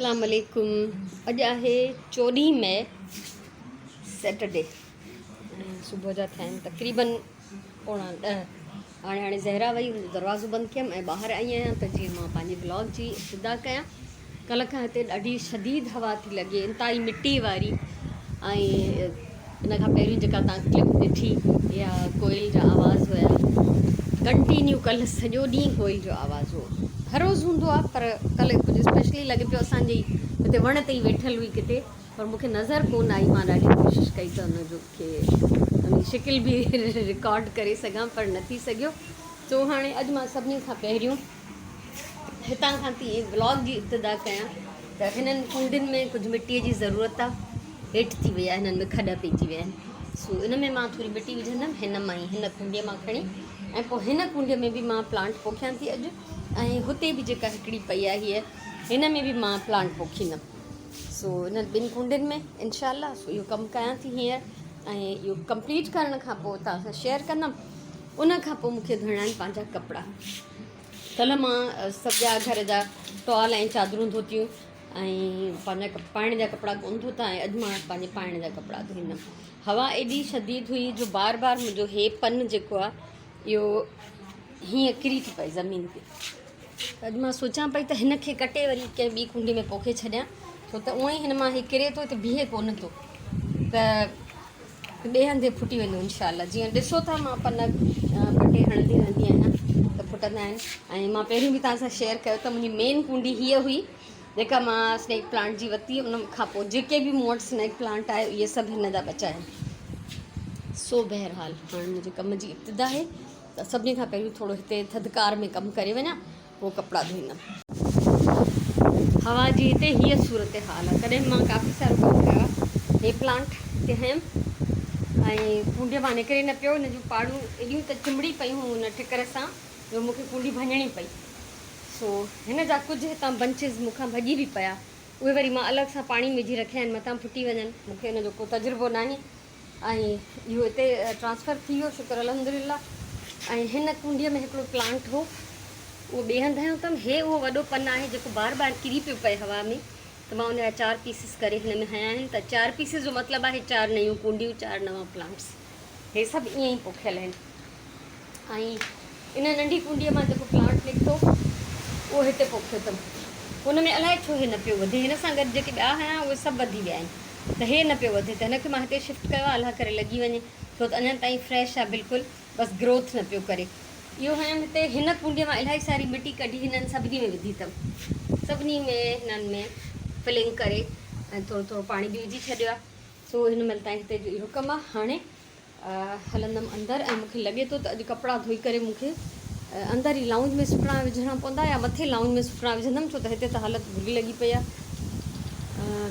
अस्सलाम वालेकुम। अॼु आहे 14 मई सैटरडे। सुबुह जा थिया आहिनि तक़रीबन 9:30। हाणे ज़हरा वई, दरवाज़ो बंदि कयमि ऐं ॿाहिरि आई आहियां त जीअं मां पंहिंजे ब्लॉग जी इब्तिदा कयां। कल्ह खां हिते ॾाढी शदीद हवा थी लॻे, इंतिहाई मिटी वारी। ऐं इन खां पहिरियों जेका तव्हां क्लिप ॾिठी या कोयल जा आवाज़ हुया, कंटिन्यू कल्ह सॼो ॾींहुं कोयल जो आवाज़ हो। हर रोज़ु हूंदो आहे, पर कल्ह कुझु स्पेशली लॻे पियो। असांजी हिते वण ते ई वेठल हुई किथे, पर मूंखे नज़र कोन आई। मां ॾाढी कोशिशि कई त हुनजो खे हुनजी शिकिल बि रिकॉर्ड करे सघां, पर न थी सघियो। सो हाणे अॼु मां सभिनी खां पहिरियों हितां खां थी ब्लॉग जी इब्तिदा कयां त हिननि कुंडियुनि में कुझु मिटीअ जी ज़रूरत आहे। हेठि थी वई आहे, हिननि में खॾ पइजी विया आहिनि। सो इन में मां थोरी मिटी विझंदमि हिन मां ई, हिन कुंडीअ मां खणी, ऐं पोइ हिन कुंडीअ में बि मां प्लांट पोखियां थी अॼु। ऐं हुते बि जेका हिकिड़ी पई आहे हीअ, हिन में बि मां प्लांट पोखींदमि। सो इन्हनि ॿिनि कुंडियुनि में इनशाला सो इहो कमु कयां थी हींअर। ऐं इहो कंप्लीट करण खां पोइ तव्हां सां शेयर कंदमि। उन खां पोइ मूंखे धोइणा आहिनि पंहिंजा कपिड़ा। कल्ह मां सभु जा घर जा टॉल ऐं चादरूं धोतियूं ऐं पंहिंजा पाइण जा कपिड़ा कोन धोता, ऐं अॼु मां पंहिंजे पाइण जा कपिड़ा धोईंदमि। हवा एॾी शदीद हुई जो बार बार मुंहिंजो हे पन जेको आहे इहो हीअं किरी थी पए ज़मीन ते। अॼु मां सोचां पई त हिन खे कटे वरी कंहिं ॿी कुंडी में पोखे छॾियां, छो त उअं ई हिन मां हीउ किरे थो त बीहे कोन थो, त ॿिए हंधि फुटी वेंदो इनशाला। जीअं ॾिसो था मां पन पटे हणंदी रहंदी आहियां त फुटंदा आहिनि। ऐं मां पहिरियों बि तव्हां सां शेयर कयो त मुंहिंजी मेन कुंडी हीअ हुई जेका मां स्नैक प्लांट जी वरिती। उन खां पोइ जेके बि मूं वटि स्नैक प्लांट आहे इहे सभु हिन जा बचा आहिनि। सो बहरहाल हाणे मुंहिंजे कम जी इब्तिदा आहे त सभिनी खां पहिरियों थोरो हिते थधिकार में कमु करे वञा, पोइ कपिड़ा धोईंदमि। हवा जी हिते हीअ सूरत हाल आहे। तॾहिं मां काफ़ी सारो कमु कयो आहे। हे प्लांट हिते हयमि ऐं कुंडीअ मां निकिरे न पियो। हिन जूं पाड़ूं एॾियूं त चिंबड़ी पयूं हुन ठिकर सां जो मूंखे कुंडी भञणी पई। सो हिन जा कुझु हितां बंचिस मूंखां भॼी बि पिया, उहे वरी मां अलॻि सां पाणी विझी रखिया आहिनि, मथां फुटी वञनि। मूंखे हिन जो को तजुर्बो न आहे ऐं इहो हिते ट्रांसफ़र थी वियो, शुक्र अल्हम्दुलिल्लाह। ऐं हिन कुंडीअ में हिकिड़ो प्लांट हो, उहो ॿिए हंधि हयो अथमि। हे उहो वॾो पन आहे जेको बार बार किरी पियो पए हवा में, त मां हुनजा 4 पीसिस करे हिन में हया आहिनि। त 4 पीसिस जो मतिलबु आहे 4 नयूं कुंडियूं, 4 नवां प्लांट्स। हे सभु ईअं ई पोखियल आहिनि। ऐं इन नंढी कुंडीअ मां जेको प्लांट निकितो उहो हिते पोखियो अथमि। हुन में अलाए छो हे न पियो वधे। हिन सां गॾु जेके ॿिया हुया उहे सभु वधी विया आहिनि, त हे न पियो वधे। त हिनखे मां हिते शिफ्ट कयो आहे, अलाह करे लॻी वञे, छो त अञा ताईं फ्रेश आहे बिल्कुलु, बसि ग्रोथ न पियो करे। इहो हयमि हिते हिन कुंडीअ मां इलाही सारी मिटी कढी हिननि सभिनी में विधी अथमि। सभिनी में हिननि में फिलिंग करे ऐं थोरो थोरो पाणी बि विझी छॾियो आहे। सो हिन महिल ताईं हिते जो इहो कमु आहे। हाणे हलंदमि अंदरि, ऐं मूंखे लॻे थो त अॼु कपिड़ा धोई करे मूंखे अंदरि ई लाउंज में सुकणा विझणा पवंदा, या मथे लाउंज में सुकणा विझंदमि, छो त हिते त हालति बुरी लॻी पई आहे।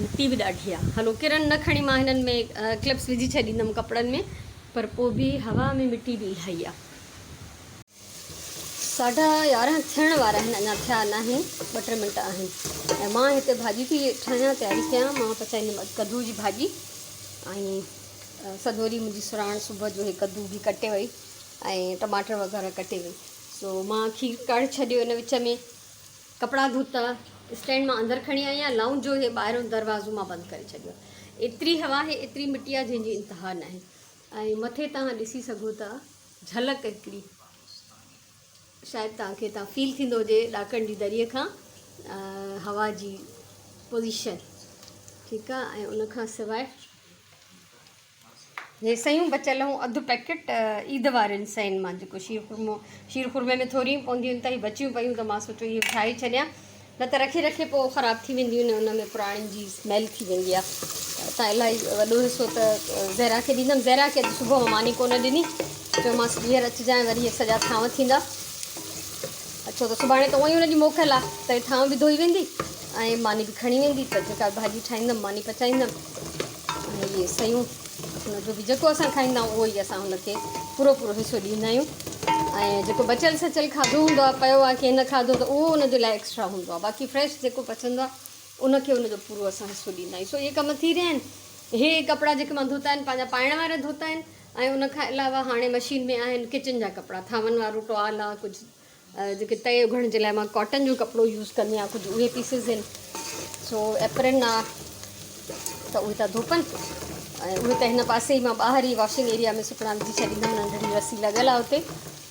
मिटी बि ॾाढी आहे। हलो किरन न खणी मां हिननि में क्लिप्स विझी छॾींदमि कपिड़नि में, पर पोइ बि हवा में मिटी बि इलाही आहे। 11:30 थियण वारा आहिनि, अञा थिया न आहिनि, 2-3 मिंट आहिनि। ऐं मां हिते भाॼी थी ठाहियां, तयारी कयां। मां पचाईंदमि कद्दू जी भाॼी, ऐं सदोरी मुंहिंजी सुराण सुबुह जो हे कद्दू बि कटे वई ऐं टमाटर वग़ैरह कटे वई। सो मां खीर काढ़े छॾियो, इन विच में कपिड़ा धोता, स्टैंड मां अंदरि खणी आई आहियां। लाउंज जो हे ॿाहिरों दरवाज़ो मां बंदि करे छॾियो। एतिरी हवा आहे, एतिरी मिटी आहे जंहिंजी इंतिहा न आहे। ऐं मथे तव्हां ॾिसी सघो था झलक हिकिड़ी, शायदि तव्हां फील थींदो हुजे ॾाकण जी दरीअ खां हवा जी पोज़ीशन, ठीकु आहे। ऐं उनखां सवाइ हे सयूं बचियल हूं, अधु पैकेट ईद वारनि सयुनि मां, जेको शीर खुरमे में थोरियूं पवंदियूं आहिनि, त ही बचियूं पयूं, त मां सोचियो इहे ठाहे छॾियां, न त रखे रखे पोइ ख़राबु थी वेंदियूं आहिनि, उन में पुराणियुनि जी स्मैल थी वेंदी आहे। असां इलाही वॾो हिसो त ज़हरा खे ॾींदमि। ज़हरा खे अॼु सुबुह मां मानी कोन ॾिनी, चयोमांसि ॿीहर अचिजांइ, वरी इहे सॼा थांव थींदा, छो त सुभाणे त उअं ई हुनजी मोकल आहे, त हे थांव बि धोई वेंदी ऐं मानी बि खणी वेंदी, त जेका भाॼी ठाहींदमि मानी पचाईंदमि। ऐं इहे सयूं हुनजो बि जेको असां खाईंदा आहियूं उहो ई असां हुनखे पूरो पूरो हिसो ॾींदा आहियूं। ऐं जेको बचियल सचियल खाधो हूंदो आहे, पियो आहे कंहिं न खाधो, त उहो हुनजे लाइ एक्स्ट्रा हूंदो आहे। बाक़ी फ्रेश जेको पचंदो आहे उनखे हुनजो पूरो असां हिसो ॾींदा आहियूं। सो इहे कम थी रहिया आहिनि। इहे कपिड़ा जेके मां धोता आहिनि, पंहिंजा पाइण वारा धोता आहिनि, ऐं उनखां अलावा हाणे मशीन में आहिनि किचन जा कपिड़ा, थांवनि वारो टॉल आहे, कुझु जेके तए उघण जे लाइ मां कॉटन जो कपिड़ो यूज़ कंदी आहियां, कुझु उहे पीसिस आहिनि। सो एप्रन आहे त उहे था धोपनि ऐं उहे त हिन पासे ई मां ॿाहिरि ई वॉशिंग एरिया में सुकणा विझी छॾींदमि, नंढड़ी रसी लॻियल आहे हुते।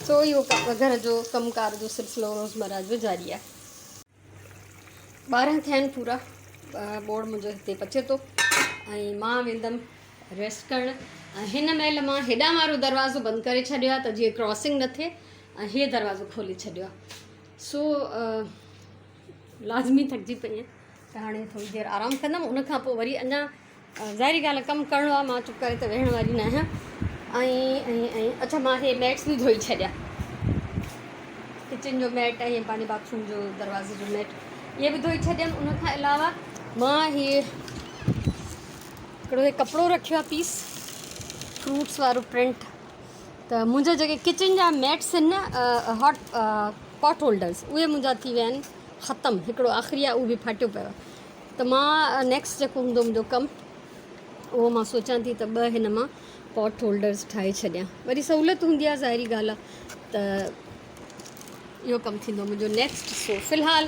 सो इहो घर जो कमकार जो सिलसिलो रोज़मर्रा जो जारी आहे। 12 थिया आहिनि पूरा, बोर्ड मुंहिंजो हिते पचे थो ऐं मां वेंदमि रेस्ट करणु। ऐं हिन महिल मां हेॾां वारो दरवाज़ो बंदि करे छॾियो आहे त जीअं क्रॉसिंग न थिए, ऐं हीअ दरवाज़ो खोले छॾियो आहे। सो लाज़मी थकिजी पई आहियां त हाणे थोरी देरि आरामु कंदमि, उनखां पोइ वरी अञा ज़ाहिरी ॻाल्हि आहे कमु करिणो आहे, मां चुप करे त वेहण वारी न आहियां। ऐं अच्छा मां इहे मैट्स बि धोई छॾिया, किचन जो मैट ऐं पंहिंजे बाथरूम जो दरवाज़े जो मैट इहे बि धोई छॾियमि। उनखां अलावा मां हीअ हिकिड़ो हे कपिड़ो रखियो आहे पीस फ्रूट्स वारो प्रिंट, त मुंहिंजा जेके किचन जा मैट्स आहिनि न हॉट पॉट होल्डर्स, उहे मुंहिंजा थी विया आहिनि ख़तमु। हिकिड़ो आख़िरी आहे, उहो बि फाटियो पियो आहे। त मां नेक्स्ट जेको हूंदो मुंहिंजो कमु, उहो मां सोचां थी त 2 हिन मां पॉट होल्डर्स ठाहे छॾियां, वरी सहूलियत हूंदी आहे ज़ाहिरी ॻाल्हि आहे। त इहो कमु थींदो मुंहिंजो नेक्स्ट। सो फ़िलहालु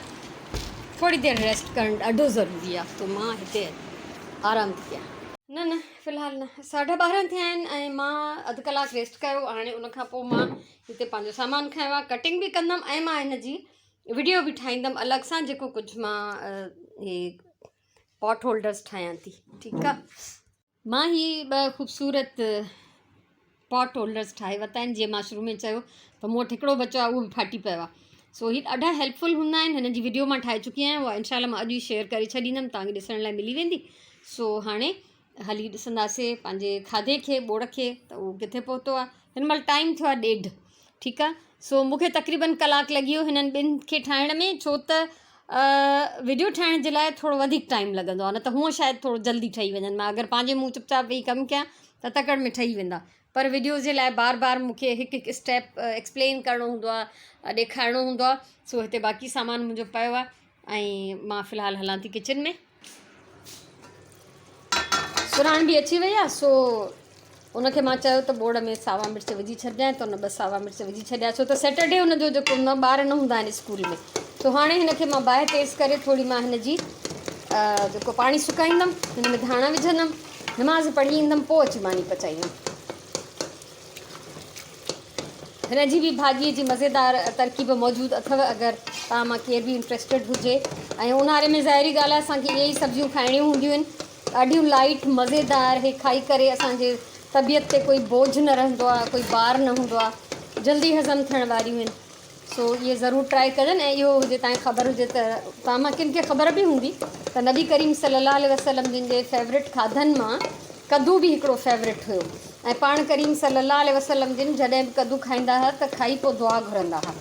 थोरी देरि रेस्ट करणु ॾाढो ज़रूरी आहे, त मां हिते आराम थी कयां। न फ़िलहालु न, 12:30 थिया आहिनि ऐं मां अधु कलाकु रेस्ट कयो। हाणे उनखां पोइ मां हिते पंहिंजो सामान खयो आहे, कटिंग बि कंदमि ऐं मां हिन जी वीडियो बि ठाहींदमि अलॻि सां, जेको कुझु मां इहे पॉट होल्डर्स ठाहियां थी। ठीकु आहे, मां ही 2 ख़ूबसूरत पॉट होल्डर्स ठाहे वरिता आहिनि। जीअं मां शुरू में चयो त मूं वटि हिकिड़ो बचो आहे, उहो बि फाटी पियो आहे। सो ही ॾाढा हेल्पफुल हूंदा आहिनि। हिन जी वीडियो मां ठाहे चुकी आहियां, उहा इनशाला मां अॼु ई शेयर करे छॾींदमि, तव्हांखे ॾिसण लाइ मिली वेंदी। सो हाणे हली ॾिसंदासीं पंहिंजे खाधे खे, बोड़ खे, त उहो किथे पहुतो आहे। हिन महिल टाइम थियो आहे 1:30। ठीकु आहे, सो मूंखे तक़रीबन कलाकु लॻी वियो हिननि 2 खे ठाहिण में, छो त वीडियो ठाहिण जे लाइ थोरो वधीक टाइम लॻंदो आहे, न त हूअं शायदि थोरो जल्दी ठही वञनि। मां अगरि पंहिंजे मुंहुं चुपचाप वेही कमु कयां त तकड़ में ठही वेंदा, पर वीडियो जे लाइ बार मूंखे हिकु स्टेप एक्सप्लेन करिणो हूंदो आहे, ॾेखारिणो हूंदो आहे। सो हिते बाक़ी सामान मुंहिंजो पियो आहे ऐं मां फ़िलहालु हलां थी किचन में। सुराण बि अची वई आहे, सो उनखे मां चयो त बोड़ में सावा मिर्च विझी छॾिजांइ, त उन 2 सावा मिर्च विझी छॾिया, छो त सैटरडे हुनजो जेको ॿार न हूंदा आहिनि स्कूल में। सो हाणे हिनखे मां बाहि तेज़ करे थोरी मां हिन जी जेको पाणी सुकाईंदमि, हिन में धाणा विझंदमि, नमाज़ पढ़ी ईंदमि, पोइ अची मानी पचाईंदमि। हिन जी बि भाॼीअ जी मज़ेदार तरकीब मौजूदु अथव, अगरि तव्हां मां केर बि इंट्रस्टेड हुजे। ऐं ऊन्हारे में ज़ाहिरी ॻाल्हि आहे असांखे इहे ई सब्जियूं खाइणियूं हूंदियूं आहिनि, ॾाढियूं लाइट मज़ेदार। हे खाई करे असांजे तबियत ते कोई बोझ न रहंदो आहे, कोई बार न हूंदो आहे, जल्दी हज़म थियण वारियूं आहिनि। सो इहे ज़रूरु ट्राए कजनि। ऐं इहो हुजे तव्हांखे ख़बर हुजे त तव्हां मां किन खे ख़बर बि हूंदी त नबी करीम सल्लल्लाहु अलैहि वसल्लम जिन जे फेवरेट खाधनि मां कद्दू बि हिकिड़ो फेवरेट हुयो। ऐं पाण करीम सल्लल्लाहु अलैहि वसल्लम जिन जॾहिं बि कद्दू खाईंदा हुआ त खाई पोइ दुआ घुरंदा हुआ,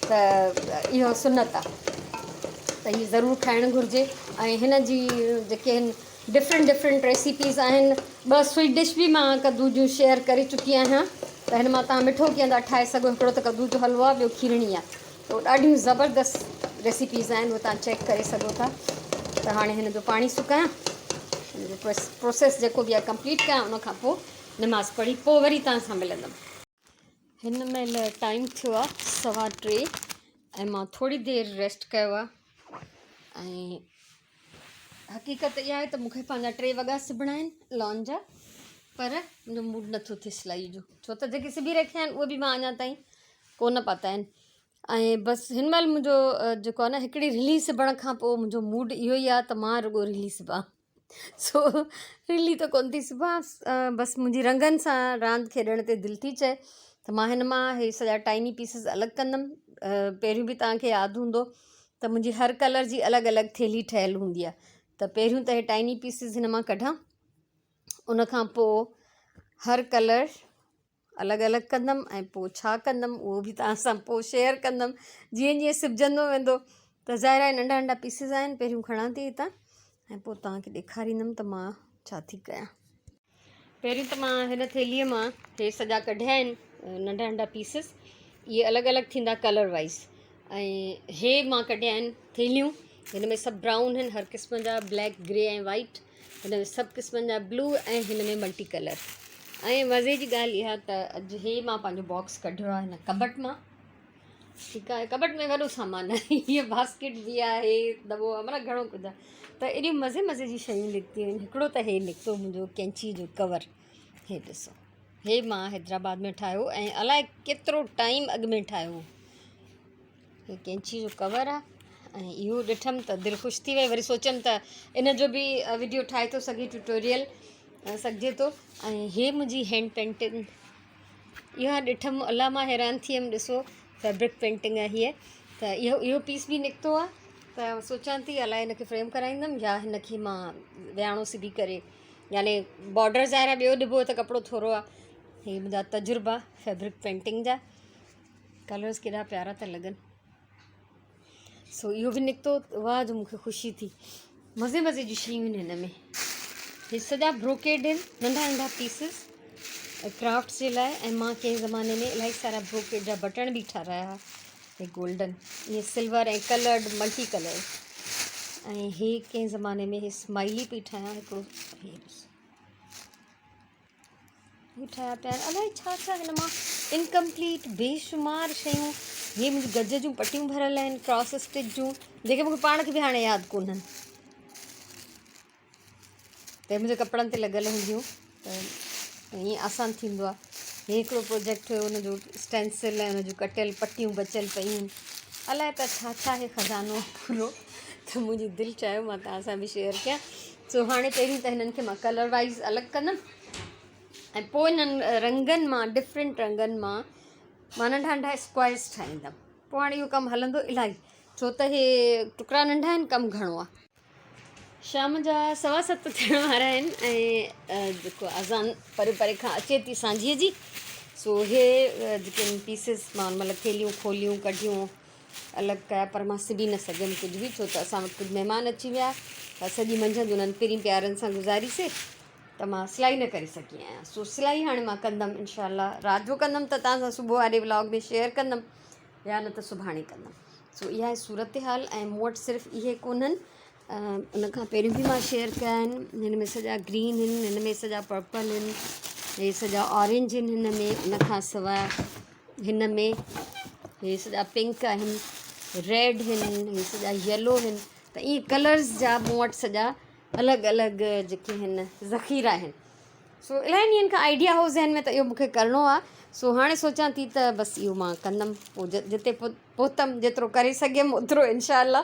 त इहो सुनत आहे, त हीअ ज़रूरु खाइणु घुरिजे। ऐं हिन जी जेके आहिनि डिफरेंट रेसिपीज़ आहिनि, 2 स्वीट डिश बि मां कद्दू जूं शेयर करे चुकी आहियां, त हिन मां तव्हां मिठो कीअं था ठाहे सघो। हिकिड़ो त कद्दू जो हलवो आहे, ॿियो खीरणी आहे, त ॾाढियूं ज़बरदस्त रेसिपीज़ आहिनि, उहे तव्हां चेक करे सघो था। त हाणे हिन जो पाणी सुकायां, हिन जो प्रोसेस जेको बि आहे कंप्लीट कयां, उनखां पोइ नमाज़ पढ़ी पोइ वरी तव्हां सां मिलंदमि। हिन महिल टाइम थियो आहे 3:15 ऐं मां थोरी देरि रेस्ट कयो आहे। ऐं हक़ीक़त इहा आहे त मूंखे पंहिंजा 3 वॻा सिबणा आहिनि लॉन जा, पर मुंहिंजो मूड नथो थिए सिलाई जो, छो त जेके सिबी रखिया आहिनि उहे बि मां अञा ताईं कोन पाता आहिनि। ऐं बसि हिन महिल मुंहिंजो जेको आहे न, हिकिड़ी रिली सिबण खां पोइ मुंहिंजो मूड इहो ई आहे त मां रुॻो रिली सिबां। सो रिली त कोन थी सिबां, बसि मुंहिंजी रंगनि सां रांदि खेॾण ते दिलि थी चए, त मां हिन मां हे सॼा टाइनी पीसिस अलॻि कंदमि। पहिरियों बि तव्हांखे यादि हूंदो त मुंहिंजी हर कलर जी अलॻि अलॻि थैली ठहियलु हूंदी आहे, त पहिरियों त हे टाइनी पीसिस हिन मां कढां, उनखां पोइ हर कलर अलॻि अलॻि कंदमि ऐं पोइ छा कंदमि उहो बि तव्हां सां पोइ शेयर कंदमि। जीअं जीअं सिबजंदो वेंदो, त ज़ाहिर आहे नंढा नंढा पीसिस आहिनि, पहिरियों खणां थी हितां ऐं पोइ तव्हांखे ॾेखारींदमि त मां छा थी कयां। पहिरियों त मां हिन थैलीअ मां हे सॼा कढिया आहिनि नंढा नंढा पीसिस, इहे अलॻि अलॻि थींदा कलर वाइज़। ऐं हे मां कढिया आहिनि थैलियूं, हिन में सभु ब्राउन आहिनि, हर क़िस्म जा ब्लैक, ग्रे ऐं वाइट, हिन में सभु क़िस्मनि जा ब्लू ऐं हिन में मल्टी कलर। ऐं मज़े जी ॻाल्हि इहा त अॼु हे मां पंहिंजो बॉक्स कढियो आहे हिन कबट मां, ठीकु आहे। कबट में वॾो सामान आहे, हीअ बास्केट बि आहे, दॿो आहे, मतिलबु घणो कुझु आहे। त एॾियूं मज़े मज़े जी शयूं निकितियूं आहिनि। हिकिड़ो त हे निकितो मुंहिंजो कैंची जो कवर, हे ॾिसो, हे मां हैदराबाद में ठाहियो ऐं अलाए केतिरो टाइम अॻु में ठाहियो। हे कैंची जो कवर आहे ऐं इहो ॾिठमि त दिलि ख़ुशि थी वई। वरी सोचियमि त इन जो बि वीडियो ठाहे थो सघे, ट्यूटोरियल सघिजे थो। ऐं हे मुंहिंजी हैंड पेंटिंग, इहा ॾिठमि, अलाह मां हैरान थी वियमि। ॾिसो फैब्रिक पेंटिंग आहे हीअ। त इहो पीस बि निकितो आहे। त सोचां थी अलाए हिनखे फ्रेम कराईंदमि या हिनखे मां विहाणो सिबी करे, यानी बॉर्डर ज़ाहिर ॿियो ॾिबो त कपिड़ो थोरो आहे। हे मुंहिंजा तजुर्बा फैब्रिक पेंटिंग जा, कलर्स केॾा प्यारा था लॻनि। सो इहो बि निकितो, वाह जो मूंखे ख़ुशी थी। मज़े मज़े जी शयूं आहिनि हिन में। हे सॼा ब्रोकेड आहिनि, नंढा नंढा पीसिस क्राफ्ट्स जे लाइ। ऐं मां कंहिं ज़माने में इलाही सारा ब्रोकेड जा बटण बि ठाराया हुआ, हे गोल्डन, ईअं सिल्वर ऐं कलर्ड मल्टी कलर। ऐं हे कंहिं ज़माने में हे स्माइली पई ठाहियां हिकिड़ो, हे ठाहिया पिया आहिनि। अलाए छा छा हिन मां इनकम्पलीट बेशुमार शयूं। हे मुंहिंजी गज जूं पटियूं भरियल आहिनि, क्रॉस स्टिच जूं, जेके मूंखे पाण खे बि हाणे यादि कोन्हनि, त मुंहिंजे कपिड़नि ते लॻल हूंदियूं, त ईअं आसानु थींदो आहे। हे हिकिड़ो प्रोजेक्ट हुयो, हुनजो स्टेंसिल ऐं हुनजूं कटियल पटियूं बचियल पयूं। अलाए त छा छा हे ख़ज़ानो पूरो। त मुंहिंजी दिलि चयो मां तव्हां सां बि शेयर कयां। सो हाणे पहिरीं त हिननि खे मां कलर वाइज़ अलॻि कंदमि ऐं पोइ इन्हनि रंगनि मां, डिफरेंट रंगनि मां मां नंढा नंढा स्क्वायर्स ठाहींदमि। पोइ हाणे इहो कमु हलंदो इलाही, छो त हे टुकड़ा नंढा आहिनि, कमु घणो आहे। शाम जा 7:15 थियण वारा आहिनि ऐं जेको अज़ान परे परे खां अचे थी सांझीअ जी। सो हे जेके पीसिस मां मतिलबु थेलियूं खोलियूं, कढियूं, अलॻि कया, पर मां सिबी न सघियमि कुझु बि, छो त असां वटि कुझु महिमान अची विया त सॼी मंझंदि उन्हनि पहिरीं प्यारनि सां गुज़ारीसीं, त मां सिलाई न करे सघी आहियां। सो सिलाई हाणे मां कंदमि इनशाला, राति जो कंदमि त तव्हां सां सुबुह वारे व्लॉग में शेयर कंदमि, या न त सुभाणे कंदमि। सो इहा आहे सूरत हाल। ऐं मूं वटि सिर्फ़ु इहे कोन्हनि, उनखां पहिरियों बि मां शेयर कया आहिनि। हिन में सॼा ग्रीन आहिनि, हिन में सॼा पर्पल आहिनि, हे सॼा ऑरेंज आहिनि हिन में, उनखां सवाइ हिन में हे सॼा पिंक आहिनि, रेड आहिनि, हे सॼा येलो आहिनि। त ईअं कलर्स जा मूं वटि सॼा अलॻि अलॻि जेके आहिनि ज़ख़ीरा आहिनि। सो इलाही ॾींहंनि खां आइडिया हो ज़हन में त इहो मूंखे करिणो आहे। सो हाणे सोचां थी त बसि इहो मां कंदमि, पोइ जिते पहुतमि, जेतिरो करे सघियमि ओतिरो इनशाला।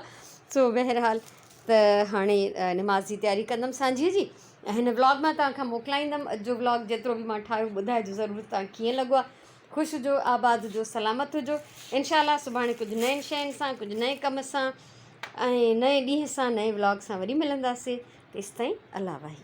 सो बहरहाल त हाणे निमाज़ जी तयारी कंदमि सांझीअ जी, ऐं हिन व्लॉग मां तव्हांखां मोकिलाईंदमि। अॼु जो व्लॉग जेतिरो बि मां ठाहियो ॿुधाइजो ज़रूरु तव्हां कीअं लॻो आहे। ख़ुशि हुजो, आबाद हुजो, सलामत हुजो। इनशाला सुभाणे कुझु नईं शयुनि सां, कुझु नए कम सां ऐं नए ॾींहं सां, नए व्लॉग सां वरी मिलंदासीं। तेसिताईं अल्लाह वाहे।